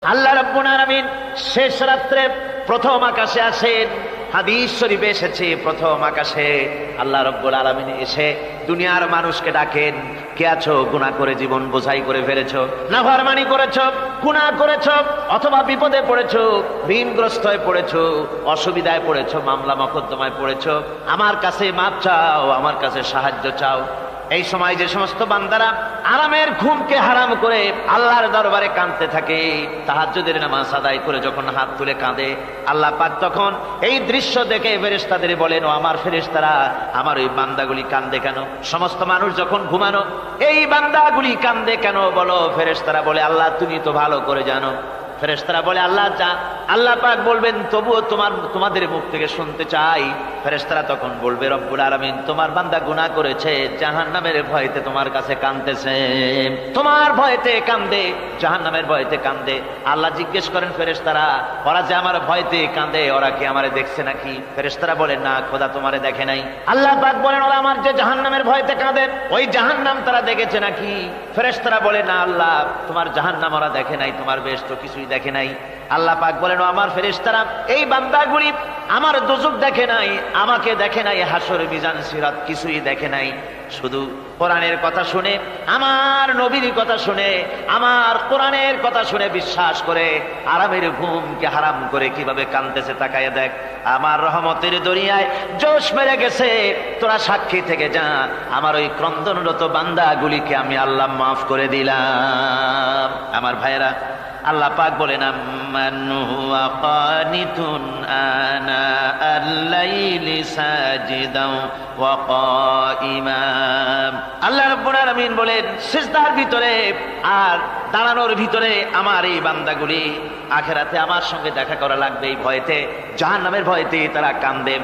আল্লাহ রাব্বুল আলামিন শেষ রাত্রে প্রথম আকাশে আসেন। হাদিস শরীফে এসেছে, প্রথম আকাশে আল্লাহ রাব্বুল আলামিন এসে দুনিয়ার মানুষকে ডাকেন, কে আছো? গুনাহ করে জীবন বোঝাই করে ফেলেছো, নাফরমানি করেছো, গুনাহ করেছো, অথবা বিপদে পড়েছো, ঋণগ্রস্ত হয়ে পড়েছো, অসুবিধায় পড়েছো, মামলা মকদ্দমায় পড়েছো, আমার কাছে মাপ চাও, আমার কাছে সাহায্য চাও। এই সময় যে সমস্ত বান্দারা আরামের ঘুমকে হারাম করে আল্লাহর দরবারে কাঁদতে থাকে, তাহাজ্জুদের নামাজ আদায় করে যখন হাত তুলে কাঁদে, আল্লাহ পাক তখন এই দৃশ্য দেখে ফেরেশতাদের বলেন, ও আমার ফেরেশতারা, আমার ওই বান্দাগুলি কাঁদে কেন? সমস্ত মানুষ যখন ঘুমানো, এই বান্দাগুলি কাঁদে কেন বলো? ফেরেশতারা বলে, আল্লাহ তুমি তো ভালো করে জানো। ফেরেশতারা বলে, আল্লাহ পাক বলবেন, তবুও তোমাদের মুখ থেকে শুনতে চাই। ফেরেশতারা তখন বলবে, রব্বুল আলামিন তোমার বান্দা গুনাহ করেছে, জাহান্নামের ভয়তে তোমার কাছে কাঁদতেছে, তোমার ভয়তে কাঁদে, জাহান্নামের ভয়তে কাঁদে। আল্লাহ জিজ্ঞেস করেন, ফেরেশতারা, ওরা যে আমার ভয়তে কাঁদে, ওরা কি আমারে দেখছে নাকি? ফেরেশতারা বলেন, না, খোদা তোমারে দেখে নাই। আল্লাহ পাক বলেন, ওরা আমার যে জাহান্নামের ভয়তে কাঁদে, ওই জাহান্নাম তারা দেখেছে নাকি? ফেরেশতারা বলে, না আল্লাহ, তোমার জাহান্নাম ওরা দেখে নাই, তোমার বেশ তো কিছুই দেখে নাই। আল্লাহ পাক বলেন, ও আমার ফেরেশতারা, এই বান্দাগুলি আমার দোজখ দেখে নাই, আমাকে দেখে নাই, হাসর মিজান সিরাত কিছুই দেখে নাই, শুধু কোরআনের কথা শুনে, আমার নবীর কথা শুনে, আমার কোরআনের কথা শুনে বিশ্বাস করে আরামের ঘুমকে হারাম করে কিভাবে কাঁদতেছে তাকায় দেখ। আমার রহমতের দরিয়ায় জোশ মেরে গেছে, তোরা সাক্ষী থেকে যা, আমার ওই ক্রন্দনরত বান্দাগুলিকে আমি আল্লাহ মাফ করে দিলাম। আমার ভাইয়েরা, আল্লাহ পাক বলেন, আম্মান হুয়া কানিতুন আনা আল-লাইলি সাজিদাও ওয়া কাইমা। আল্লাহ রাব্বুল আলামিন বলেন, সিজদার ভিতরে আর দাঁড়ানোর ভিতরে আমার এই বান্দাগুলি আখিরাতে আমার সঙ্গে দেখা করা লাগবে এই ভয়তে, জাহান্নামের ভয়তে তারা কাঁদে,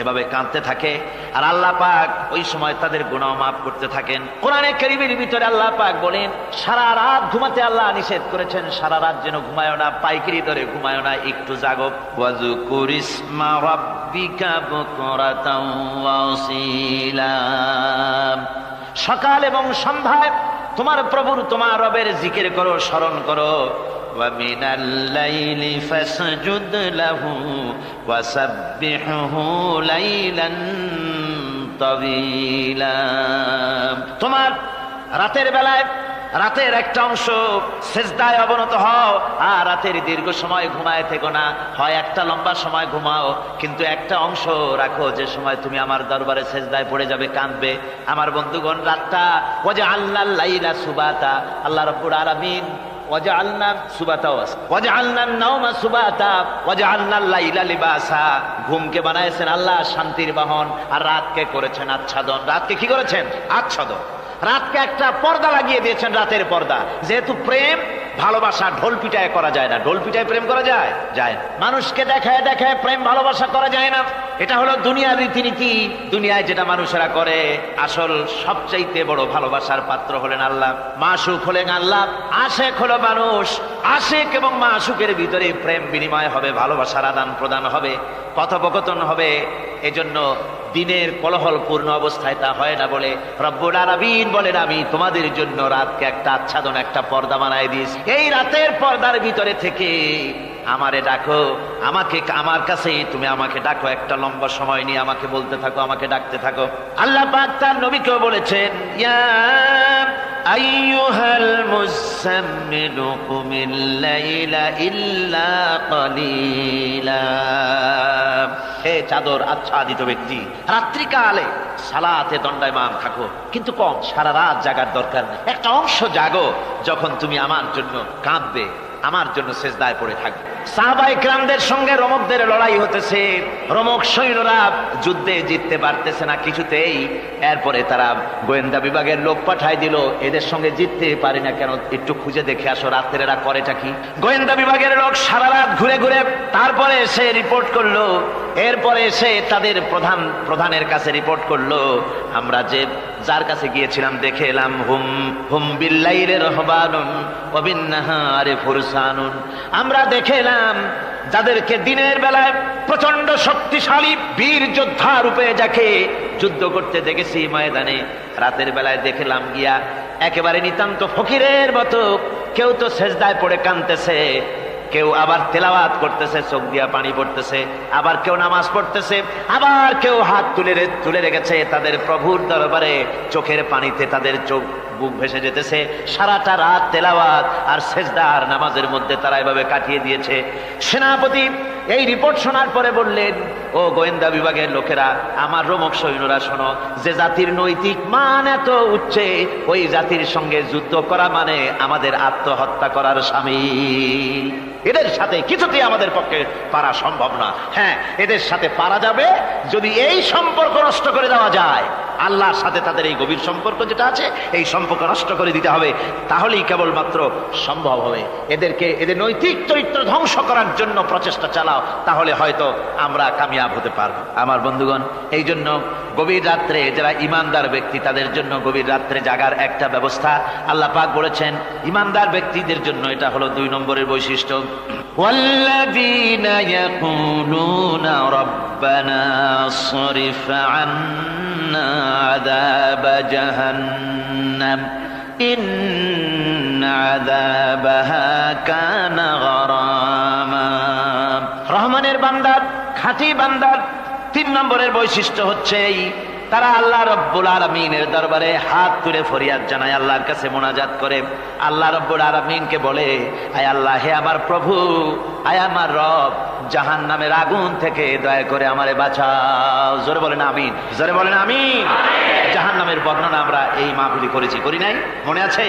এভাবে কাঁদতে থাকে। আর আল্লাহ পাক ওই সময় তাদের গুনাহ মাফ করতে থাকেন। কোরআনে কারীমের ভিতরে আল্লাহ পাক বলেন, সারা রাত ঘুমাতে আল্লাহ নিষেধ করেছেন, সারা রাত যেন ঘুমায় না, পাইকারি দরে ঘুমায় না, একটু জাগো। ওয়াজকুর ইসমা রাব্বিকা বুকরাতাও ওয়া আসীলা। সকাল এবং সন্ধ্যায় তোমার প্রভুর, তোমার রবের জিকির করো, স্মরণ করো। وَمِنَ اللَّيْلِ فَاسْجُدْ لَهُ وَسَبِّحْهُ لَيْلًا طَوِيلًا। তোমার রাতের বেলায় রাতের একটা অংশ সেজদায় অবনত হও, আর রাতের দীর্ঘ সময় ঘুমায় থেকো না, হয় একটা লম্বা সময় ঘুমাও, কিন্তু একটা অংশ রাখো যে সময় তুমি আমার দরবারে সেজদায় পড়ে যাবে, কাঁদবে। আমার বন্ধুগণ, রাতটা ওয়াজআলনাল লাইলা সুবাতা, আল্লাহ রাব্বুল আলামিন ওয়াজআলনা সুবাতা ওয়াজআলনান নাওমা সুবাতা ওয়াজআলনাল লাইলা লিবাসা, ঘুমকে বানাইছেন আল্লাহ শান্তির বাহন, আর রাতকে করেছেন আচ্ছাদন। রাতকে কি করেছেন? আচ্ছাদন। রাতকে একটা পর্দা লাগিয়ে দিয়েছেন, রাতের পর্দা। যেহেতু প্রেম ভালোবাসা ঢোল পিটায় করা যায় না, ঢোল পিটায় প্রেম করা যায় যায় না, মানুষকে দেখায় দেখায় প্রেম ভালোবাসা করা যায় না। এটা হলো দুনিয়ার রীতিনীতি, দুনিয়ায় যেটা মানুষেরা করে। আসল সবচাইতে বড় ভালোবাসার পাত্র হলেন আল্লাহ, মাসুক হলেন আল্লাহ, আশেক হলো মানুষ। আশেক এবং মাসুকের ভিতরে প্রেম বিনিময় হবে, ভালোবাসার আদান প্রদান হবে, কথোপকথন হবে। এজন্য দিনের কোলাহল পূর্ণ অবস্থায় তা হয় না বলে রব্বুল আলামিন বলেন, আমি তোমাদের জন্য রাতকে একটা আচ্ছাদন, একটা পর্দা বানায় দিয়েছি। এই রাতের পর্দার ভিতরে থেকে আমারে ডাকো, আমাকে, আমার কাছে তুমি আমাকে ডাকো, একটা লম্বা সময় নিয়ে আমাকে বলতে থাকো, আমাকে ডাকতে থাকো। আল্লাহ পাক তার নবীকেও বলেছেন, ইয়া আইয়ুহাল মুযাম্মিলু কুমিল লাইলা ইল্লা কালিলা। হে চাদর আচ্ছাদিত ব্যক্তি, রাত্রিকালে সালাতে দণ্ডায়মান থাকো, কিন্তু কম, সারা রাত জাগার দরকার নেই। একটা অংশ জাগো, যখন তুমি আমার জন্য কাঁদবে, আমার জন্য সেজদায় পড়ে থাকবে। সাহাবায়ে কেরামদের সঙ্গে রোমকদের লড়াই হতেছে, রোমক সৈন্যরা যুদ্ধে জিততে পারতেছে না কিছুতেই। এরপরে তারা গোয়েন্দা বিভাগের লোক পাঠায় দিল, এদের সঙ্গে জিততে পারি না কেন, একটু খুঁজে দেখে আসো রাত্রে এরা করেটা কি। গোয়েন্দা বিভাগের লোক সারা রাত ঘুরে ঘুরে তারপরে এসে রিপোর্ট করলো। এরপরে এসে তাদের প্রধানের কাছে রিপোর্ট করলো, আমরা যার কাছে গিয়েছিলাম দেখে এলাম, হুম বিল্লাইলি রাহবানুন ওয়া বিন্নাহারি ফুরসানুন। আমরা দেখে এলাম যাদেরকে দিনের বেলায় প্রচন্ড শক্তিশালী বীর যোদ্ধা রূপে যাকে যুদ্ধ করতে দেখেছি ময়দানে, রাতের বেলায় দেখলাম গিয়া একেবারে নিতান্ত ফকিরের মতো কেউ তো সেজদায় পড়ে কাঁদতেছে, কেউ আবার তেলাওয়াত করতেছে, চোখ দিয়া পানি পড়তেছে, আবার কেউ নামাজ পড়তেছে, আবার কেউ হাত তুলে রেখেছে তাদের প্রভুর দরবারে, চোখের পানিতে তাদের চোখ বুক ভেসে যেতেছে। সারাটা রাত তেলাওয়াত আর সেজদা আর নামাজের মধ্যে তারা এভাবে কাটিয়ে দিয়েছে। সেনাপতি এই রিপোর্ট শোনার পরে বললেন, ও গোয়েন্দা বিভাগের লোকেরা, আমার রোমক সৈন্যরা শোনো, যে জাতির নৈতিক মান এত উচ্চে, ওই জাতির সঙ্গে যুদ্ধ করা মানে আমাদের আত্মহত্যা করার শামিল। এদের সাথে কিছুতেই আমাদের পক্ষে পারা সম্ভব না। হ্যাঁ, এদের সাথে পারা যাবে যদি এই সম্পর্ক নষ্ট করে দেওয়া যায়। আল্লাহর সাথে তাদের এই গভীর সম্পর্ক যেটা আছে, এই সম্পর্ক নষ্ট করে দিতে হবে, তাহলেই কেবলমাত্র সম্ভব হবে। এদের নৈতিক চরিত্র ধ্বংস করার জন্য প্রচেষ্টা চালাও, তাহলে হয়তো আমরা কামিয়াব হতে পারবো। আমার বন্ধুগণ, এই জন্য গভীর রাত্রে যারা ইমানদার ব্যক্তি, তাদের জন্য গভীর রাত্রে জাগার একটা ব্যবস্থা আল্লাহ পাক বলেছেন। ইমানদার ব্যক্তিদের জন্য এটা হলো 2 নম্বরের বৈশিষ্ট্য। ওয়াল্লাযীনা ইয়াকুলুনা রাব্বানা সরিফ আন্না আযাব জাহান্নাম ইন্না আযাবাহা কানা গরামা। রহমানের বান্দার, খাঁটি বান্দার 3 নম্বরের বৈশিষ্ট্য হচ্ছে এই, তারা আল্লাহ রব্বুল আলামিনের দরবারে হাত তুলে ফরিয়াদ জানায়, আল্লাহর কাছে মোনাজাত করে, আল্লাহ রব্বুল আলামিনকে বলে, আয় আল্লাহ, হে আমার প্রভু, আয় আমার রব, জাহান্নামের আগুন থেকে দয়া করে আমারে বাঁচাও। জোরে বলেন আমিন, জোরে বলেন আমিন। জাহান্নামের বর্ণনা আমরা এই মাহফিলে করেছি, করি নাই? মনে আছে?